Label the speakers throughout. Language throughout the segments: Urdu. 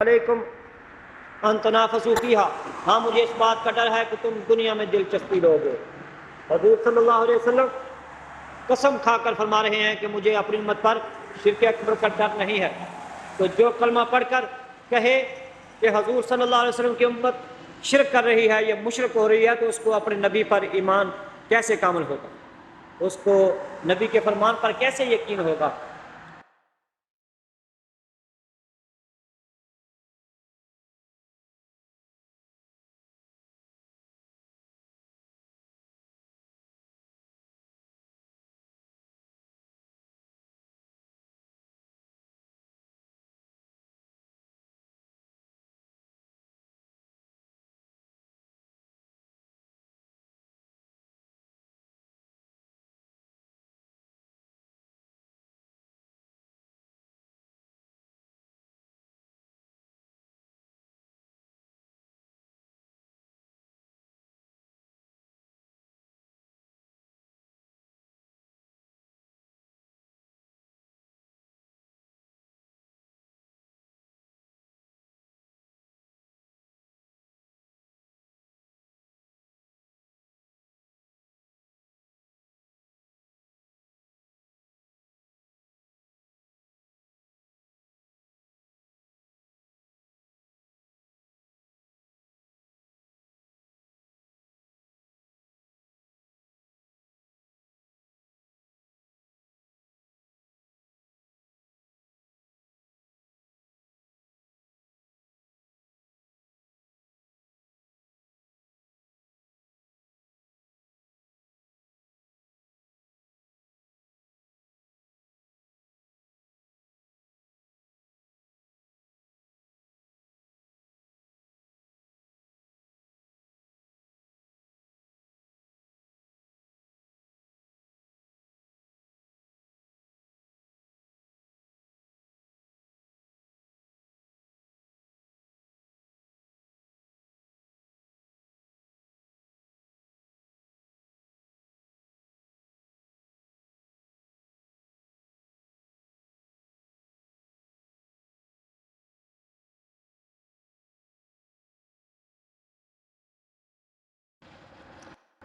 Speaker 1: علیکم ان تنافسوا فیہا، ہاں مجھے اس بات کا ڈر ہے کہ تم دنیا میں دلچسپی لو گے۔ حضور صلی اللہ علیہ وسلم قسم کھا کر فرما رہے ہیں کہ مجھے اپنی امت پر شرک اکبر کا ڈر نہیں ہے۔ تو جو کلمہ پڑھ کر کہے کہ حضور صلی اللہ علیہ وسلم کی امت شرک کر رہی ہے یا مشرک ہو رہی ہے، تو اس کو اپنے نبی پر ایمان کیسے کامل ہوگا؟ اس کو نبی کے فرمان پر کیسے یقین ہوگا؟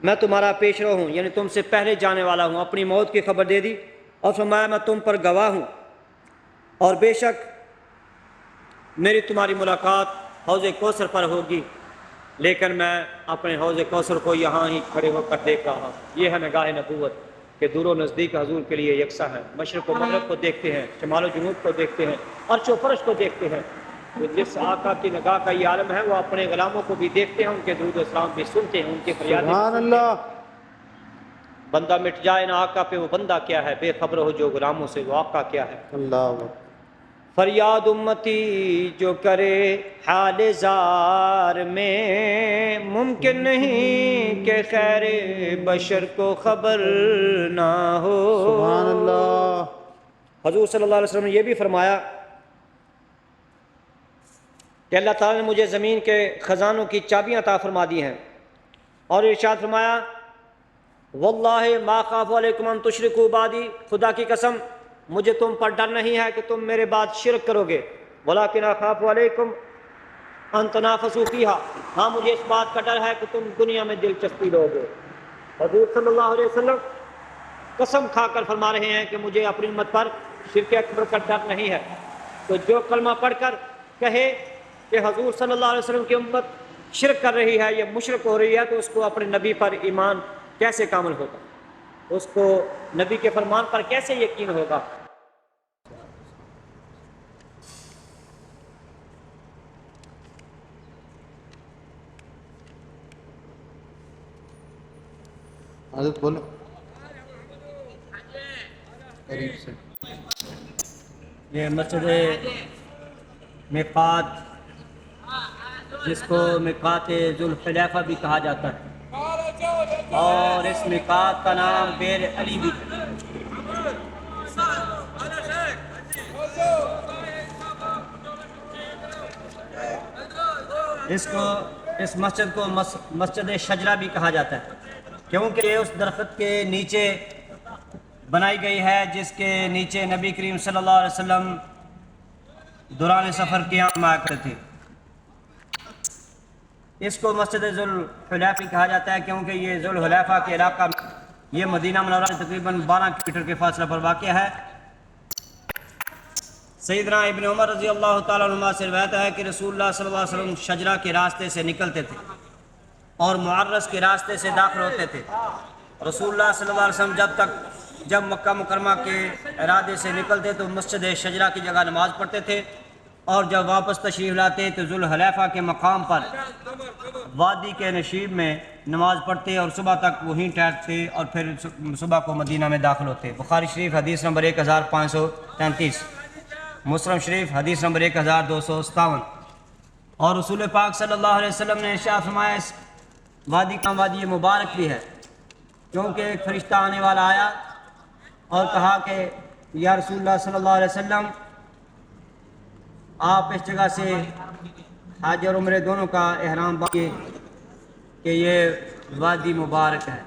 Speaker 1: میں تمہارا پیش رو ہوں، یعنی تم سے پہلے جانے والا ہوں، اپنی موت کی خبر دے دی اور فرمایا میں تم پر گواہ ہوں، اور بے شک میری تمہاری ملاقات حوض کوثر پر ہوگی، لیکن میں اپنے حوض کوثر کو یہاں ہی کھڑے ہو کر دیکھ رہا ہوں۔ یہ ہے نگاہ نبوت کہ دور و نزدیک حضور کے لیے یکساں ہے، مشرق و مغرب کو دیکھتے ہیں، شمال و جنوب کو دیکھتے ہیں، عرش و فرش کو دیکھتے ہیں۔ تو جس آقا کی نگاہ کا یہ عالم ہے، وہ اپنے غلاموں کو بھی دیکھتے ہیں، ان کے درود و اسلام بھی سنتے ہیں، ان کی فریادیں بھی
Speaker 2: سبحان
Speaker 1: سنتے ہیں۔
Speaker 2: اللہ۔
Speaker 1: بندہ مٹ جائے نہ آقا پہ وہ بندہ کیا ہے، بے خبر ہو جو غلاموں سے وہ آقا کیا ہے۔
Speaker 2: اللہ اکبر۔
Speaker 1: فریاد امتی جو کرے حال زار میں، ممکن نہیں کہ خیر بشر کو خبر نہ ہو۔
Speaker 2: سبحان اللہ۔
Speaker 1: حضور صلی اللہ علیہ وسلم نے یہ بھی فرمایا کہ اللہ تعالیٰ نے مجھے زمین کے خزانوں کی چابیاں عطا فرما دی ہیں، اور ارشاد فرمایا واللہ ما خاف علیکم ان تشرکوا بعدی، خدا کی قسم مجھے تم پر ڈر نہیں ہے کہ تم میرے بعد شرک کرو گے، ولیکن اخاف علیکم ان تنافسوا فیہا، ہاں مجھے اس بات کا ڈر ہے کہ تم دنیا میں دلچسپی لو گے۔ حضور صلی اللہ علیہ وسلم قسم کھا کر فرما رہے ہیں کہ مجھے اپنی امت پر شرک اکبر کا ڈر نہیں ہے۔ تو جو کلمہ پڑھ کر کہے کہ حضور صلی اللہ علیہ وسلم کی امت شرک کر رہی ہے یا مشرک ہو رہی ہے، تو اس کو اپنے نبی پر ایمان کیسے کامل ہوگا؟ اس کو نبی کے فرمان پر کیسے یقین ہوگا؟
Speaker 2: حضرت بولو قریب سے۔
Speaker 1: یہ مسجد میقات، جس کو میقات ذوالحلیفہ بھی کہا جاتا ہے، اور اس میقات کا نام بیر علی بھی۔ اس مسجد کو مسجد شجرہ بھی کہا جاتا ہے، کیونکہ یہ اس درخت کے نیچے بنائی گئی ہے جس کے نیچے نبی کریم صلی اللہ علیہ وسلم دوران سفر قیام آیا کرتے تھے۔ اس کو مسجد ذوالحلیفہ کہا جاتا ہے کیونکہ یہ ذوالحلیفہ کے علاقہ یہ مدینہ منورہ سے تقریباً 12 کلومیٹر کے فاصلے پر واقع ہے۔ سیدنا ابن عمر رضی اللہ تعالیٰ عنہ سے روایت ہے کہ رسول اللہ صلی اللہ علیہ وسلم شجرہ کے راستے سے نکلتے تھے اور معرس کے راستے سے داخل ہوتے تھے۔ رسول اللہ صلی اللہ علیہ وسلم جب مکہ مکرمہ کے ارادے سے نکلتے تو مسجد شجرہ کی جگہ نماز پڑھتے تھے، اور جب واپس تشریف لاتے تو ذوالحلیفہ کے مقام پر وادی کے نشیب میں نماز پڑھتے اور صبح تک وہیں ٹھہرتے اور پھر صبح کو مدینہ میں داخل ہوتے۔ بخاری شریف حدیث نمبر 1533، مسلم شریف حدیث نمبر 1257۔ اور رسول پاک صلی اللہ علیہ وسلم نے ارشاد فرمایا اس وادی کا وادی مبارک بھی ہے، کیونکہ ایک فرشتہ آنے والا آیا اور کہا کہ یا رسول اللہ صلی اللہ علیہ وسلم آپ اس جگہ سے حج اور عمرے دونوں کا احرام باندھیے کہ یہ وادی مبارک ہے۔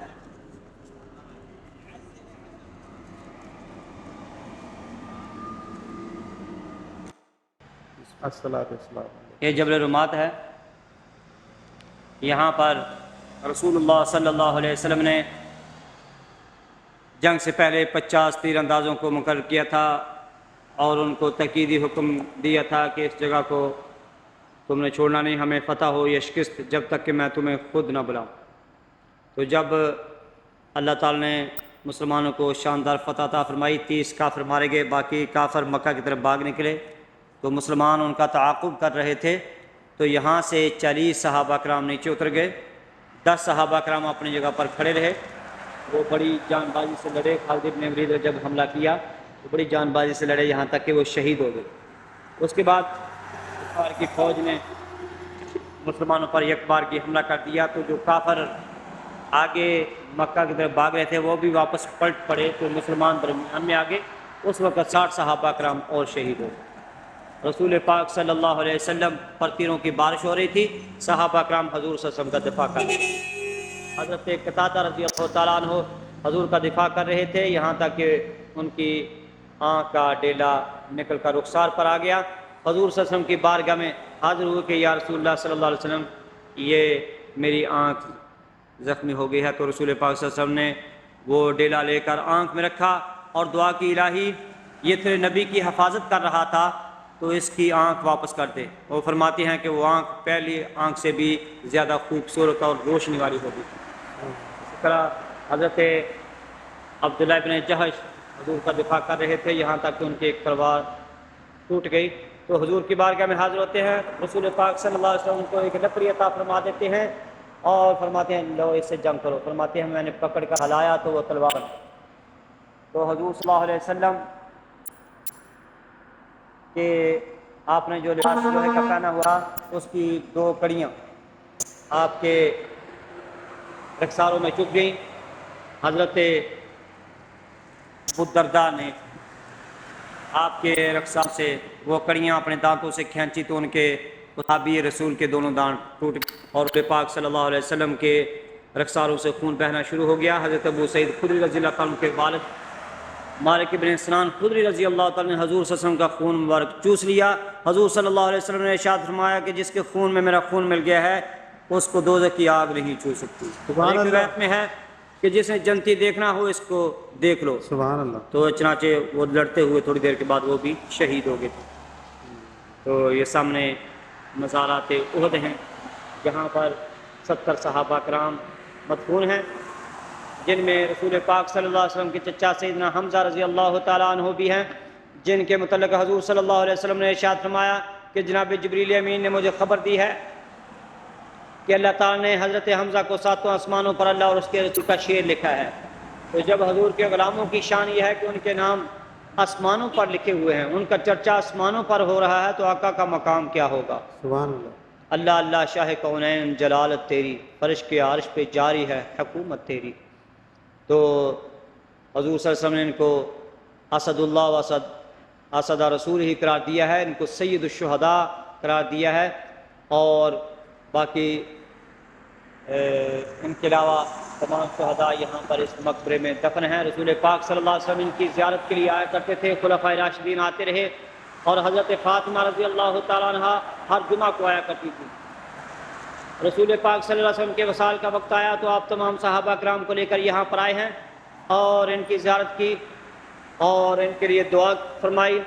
Speaker 1: یہ جبل رمات ہے، یہاں پر رسول اللہ صلی اللہ علیہ وسلم نے جنگ سے پہلے 50 تیر اندازوں کو مقرر کیا تھا اور ان کو تاکیدی حکم دیا تھا کہ اس جگہ کو تم نے چھوڑنا نہیں، ہمیں فتح ہو یا شکست، جب تک کہ میں تمہیں خود نہ بلاؤں۔ تو جب اللہ تعالیٰ نے مسلمانوں کو شاندار فتح عطا فرمائی، 30 کافر مارے گئے، باقی کافر مکہ کی طرف بھاگ نکلے، تو مسلمان ان کا تعاقب کر رہے تھے۔ تو یہاں سے 40 صحابہ کرام نیچے اتر گئے، 10 صحابہ کرام اپنی جگہ پر کھڑے رہے، وہ بڑی جان بازی سے لڑے۔ خالد بن ولید نے جب حملہ کیا تو بڑی جان بازی سے لڑے یہاں تک کہ وہ شہید ہو گئے۔ اس کے بعد کفار کی فوج نے مسلمانوں پر یک بار کی حملہ کر دیا، تو جو کافر آگے مکہ کی طرف بھاگ رہے تھے وہ بھی واپس پلٹ پڑے، تو مسلمان درمیان میں آگے۔ اس وقت 60 صحابہ کرام اور شہید ہو گئے۔ رسول پاک صلی اللہ علیہ وسلم پر تیروں کی بارش ہو رہی تھی، صحابہ کرام حضور صلی اللہ علیہ وسلم کا دفاع کر رہے تھے۔ حضرت قتادہ رضی اللہ تعالیٰ عنہ حضور کا دفاع کر رہے تھے، یہاں تک کہ ان کی آنکھ کا ڈیلا نکل کر رخسار پر آ گیا۔ حضور صلی اللہ علیہ وسلم کی بارگاہ میں حاضر ہوئے کہ یا رسول اللہ صلی اللہ علیہ وسلم یہ میری آنکھ زخمی ہو گئی ہے۔ تو رسول پاک صلی اللہ علیہ وسلم نے وہ ڈیلا لے کر آنکھ میں رکھا اور دعا کی، الہی یہ تیرے نبی کی حفاظت کر رہا تھا تو اس کی آنکھ واپس کر دے۔ وہ فرماتے ہیں کہ وہ آنکھ پہلی آنکھ سے بھی زیادہ خوبصورت اور روشنی والی ہوگی۔ اسی طرح حضرت عبداللہ بن جہش حضور کا دفاع کر رہے تھے، یہاں تک کہ ان کی ایک تلوار ٹوٹ گئی، تو حضور کی بارگاہ میں حاضر ہوتے ہیں، رسول پاک صلی اللہ علیہ وسلم کو ایک لکڑی عطا فرما دیتے ہیں اور فرماتے ہیں لو اس سے جنگ کرو۔ فرماتے ہیں میں نے پکڑ کر ہلایا تو وہ تلوار، تو حضور صلی اللہ علیہ وسلم کہ آپ نے جو لباس لوہے کا پہنا ہوا اس کی 2 کڑیاں آپ کے رخساروں میں چبھ گئیں۔ حضرت ابو الدرداء نے آپ کے رخسار سے وہ کڑیاں اپنے دانتوں سے کھینچی تو ان کے صحابی رسول کے دونوں دانت ٹوٹ گئے اور پاک صلی اللہ علیہ وسلم کے رخساروں سے خون بہنا شروع ہو گیا۔ حضرت ابو سعید خدری رضی اللہ تعالیٰ عنہ کے والد مالک بن سنان خدری رضی اللہ تعالیٰ نے حضور صلی اللہ علیہ وسلم کا خون مبارک چوس لیا۔ حضور صلی اللہ علیہ وسلم نے ارشاد فرمایا کہ جس کے خون میں میرا خون مل گیا ہے اس کو دوزخ کی آگ نہیں چھو سکتی۔ ایک روایت میں ہے کہ جس نے جنتی دیکھنا ہو اس کو دیکھ لو۔
Speaker 2: سبحان اللہ۔
Speaker 1: تو چنانچہ وہ لڑتے ہوئے تھوڑی دیر کے بعد وہ بھی شہید ہو گئے تھے۔ تو یہ سامنے مزارات احد ہیں، جہاں پر 70 صحابہ کرام مدفون ہیں، جن میں رسول پاک صلی اللہ علیہ وسلم کے چچا سیدنا حمزہ رضی اللہ تعالیٰ عنہ بھی ہیں، جن کے متعلق حضور صلی اللہ علیہ وسلم نے ارشاد فرمایا کہ جناب جبریل امین نے مجھے خبر دی ہے کہ اللہ تعالیٰ نے حضرت حمزہ کو 7 آسمانوں پر اللہ اور اس کے رسول کا شعر لکھا ہے۔ تو جب حضور کے غلاموں کی شان یہ ہے کہ ان کے نام آسمانوں پر لکھے ہوئے ہیں، ان کا چرچا آسمانوں پر ہو رہا ہے، تو آقا کا مقام کیا ہوگا؟
Speaker 2: سبحان اللہ۔
Speaker 1: اللہ اللہ شاہ کونین جلالت تیری، فرش کے عرش پہ جاری ہے حکومت تیری۔ تو حضور صلی اللہ علیہ وسلم نے ان کو اسد اللہ و اسد رسول ہی قرار دیا ہے، ان کو سید الشہداء قرار دیا ہے، اور باقی ان کے علاوہ تمام شہداء یہاں پر اس مقبرے میں دفن ہیں۔ رسول پاک صلی اللہ علیہ وسلم ان کی زیارت کے لیے آیا کرتے تھے، خلفائے راشدین آتے رہے اور حضرت فاطمہ رضی اللہ تعالیٰ عنہ ہر جمعہ کو آیا کرتی تھی۔ رسول پاک صلی اللہ علیہ وسلم کے وصال کا وقت آیا تو آپ تمام صحابہ کرام کو لے کر یہاں پر آئے ہیں اور ان کی زیارت کی اور ان کے لیے دعا فرمائی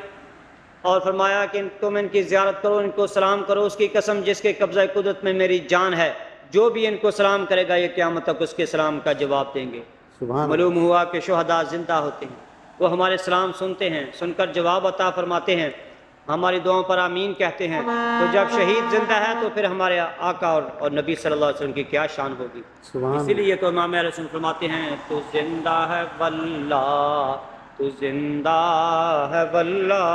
Speaker 1: اور فرمایا کہ تم ان کی زیارت کرو، ان کو سلام کرو، اس کی قسم جس کے قبضہ قدرت میں میری جان ہے، جو بھی ان کو سلام کرے گا یہ قیامت تک اس کے سلام کا جواب دیں گے۔
Speaker 2: سبحان
Speaker 1: معلوم ہوا کہ شہداء زندہ ہوتے ہیں، وہ ہمارے سلام سنتے ہیں، سن کر جواب عطا فرماتے ہیں، ہماری دعاؤں پر آمین کہتے ہیں۔ تو جب شہید زندہ ہے تو پھر ہمارے آقا اور نبی صلی اللہ علیہ وسلم کی کیا شان ہوگی۔
Speaker 2: سبحان
Speaker 1: اسی لیے تو امام اہل سنت فرماتے ہیں تو زندہ ہے واللہ، تو زندہ ہے واللہ،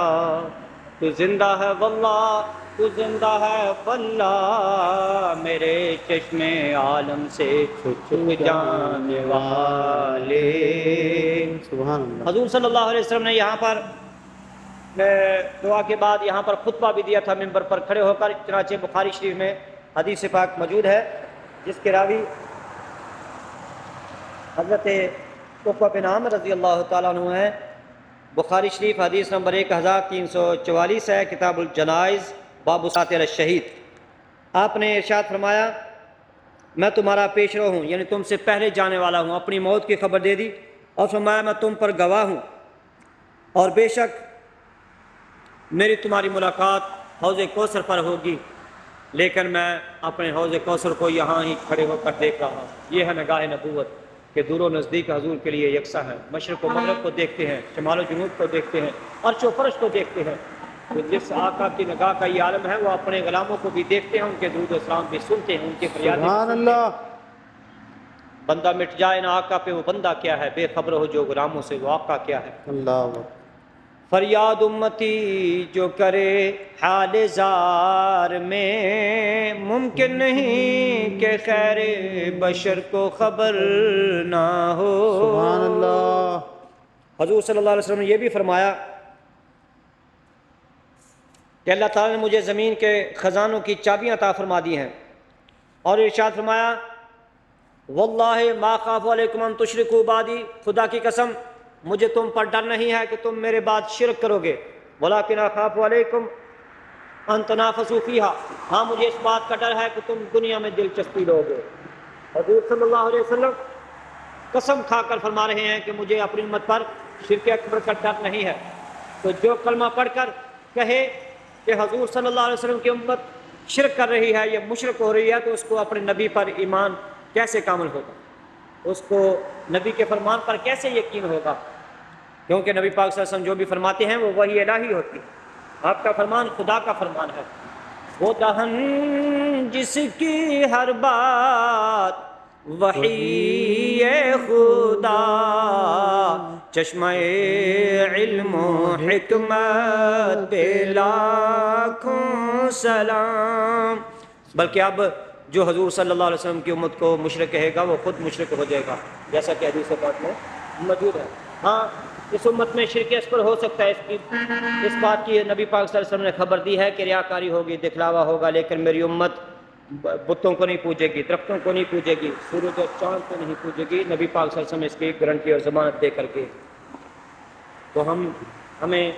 Speaker 1: تو زندہ ہے واللہ، تو زندہ ہے واللہ، میرے چشم عالم سے چھپ جانے والے۔
Speaker 2: سبحان اللہ۔
Speaker 1: حضور صلی اللہ علیہ وسلم نے یہاں پر دعا کے بعد یہاں پر خطبہ بھی دیا تھا منبر پر کھڑے ہو کر، چنانچہ بخاری شریف میں حدیث پاک موجود ہے جس کے راوی حضرت عقبہ بن عامر رضی اللہ تعالیٰ عنہ ہیں۔ بخاری شریف حدیث نمبر 1344 ہے، کتاب الجنائز، باب الصلاۃ علی الشہید۔ آپ نے ارشاد فرمایا میں تمہارا پیش رو ہوں، یعنی تم سے پہلے جانے والا ہوں، اپنی موت کی خبر دے دی اور فرمایا میں تم پر گواہ ہوں اور بے شک میری تمہاری ملاقات حوض کوثر پر ہوگی، لیکن میں اپنے حوض کوثر کو یہاں ہی کھڑے ہو کر دیکھ رہا ہوں۔ یہ ہے نگاہ نبوت کہ دور و نزدیک حضور کے لیے یکساں ہے، مشرق و مغرب کو دیکھتے ہیں، شمال و جنوب کو دیکھتے ہیں، عرش و فرش کو دیکھتے ہیں۔ تو جس آقا کی نگاہ کا یہ عالم ہے وہ اپنے غلاموں کو بھی دیکھتے ہیں، ان کے درود و سلام بھی سنتے ہیں، ان کی فریادیں بھی
Speaker 2: سبحان
Speaker 1: سنتے ہیں۔
Speaker 2: اللہ۔
Speaker 1: بندہ مٹ جائے نہ آقا پہ وہ بندہ کیا ہے، بے خبر ہو جو غلاموں سے وہ آقا کیا ہے۔
Speaker 2: اللہ اکبر۔
Speaker 1: فریاد امتی جو کرے حال زار میں، ممکن نہیں کہ خیر بشر کو خبر نہ ہو۔
Speaker 2: سبحان اللہ۔
Speaker 1: حضور صلی اللہ علیہ وسلم نے یہ بھی فرمایا کہ اللہ تعالیٰ نے مجھے زمین کے خزانوں کی چابیاں عطا فرما دی ہیں، اور ارشاد فرمایا واللہ ما خاف علیکم ان تشرکوا بعدی، خدا کی قسم مجھے تم پر ڈر نہیں ہے کہ تم میرے بعد شرک کرو گے، ولیکن اخاف علیکم ان تنافسوا فیہا، ہاں مجھے اس بات کا ڈر ہے کہ تم دنیا میں دلچسپی لو گے۔ حضور صلی اللہ علیہ وسلم قسم کھا کر فرما رہے ہیں کہ مجھے اپنی امت پر شرک اکبر کا ڈر نہیں ہے۔ تو جو کلمہ پڑھ کر کہے کہ حضور صلی اللہ علیہ وسلم کی امت شرک کر رہی ہے یا مشرک ہو رہی ہے، تو اس کو اپنے نبی پر ایمان کیسے کامل ہوگا، اس کو نبی کے فرمان پر کیسے یقین ہوگا، کیونکہ نبی پاک صلی اللہ علیہ وسلم جو بھی فرماتے ہیں وہ وحی الہی ہوتی ہے، آپ کا فرمان خدا کا فرمان ہے۔ وہ دہن جس کی ہر بات وحی خدا، چشمہ علم و حکمت پہ لاکھوں سلام۔ بلکہ اب جو حضور صلی اللہ علیہ وسلم کی امت کو مشرک کہے گا وہ خود مشرک ہو جائے گا، جیسا کہ حدیث پاک میں موجود ہے۔ ہاں اس امت میں شرک اکبر ہو سکتا ہے، اس بات کی نبی پاک صلی اللہ علیہ وسلم نے خبر دی ہے کہ ریاکاری ہوگی، دکھلاوا ہوگا، لیکن میری امت بتوں کو نہیں پوجے گی، درختوں کو نہیں پوجے گی، سورج اور چاند کو نہیں پوجے گی۔ نبی پاک صلی اللہ علیہ وسلم اس کی گارنٹی اور ضمانت دے کر کے، تو ہمیں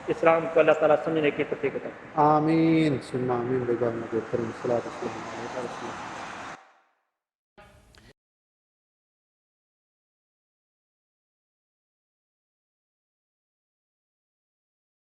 Speaker 1: اسلام کو اللہ تعالیٰ سمجھنے کی توفیق عطا فرمائے۔
Speaker 2: آمین ثم آمین۔ بجاہ نبی کریم صلی اللہ علیہ وسلم۔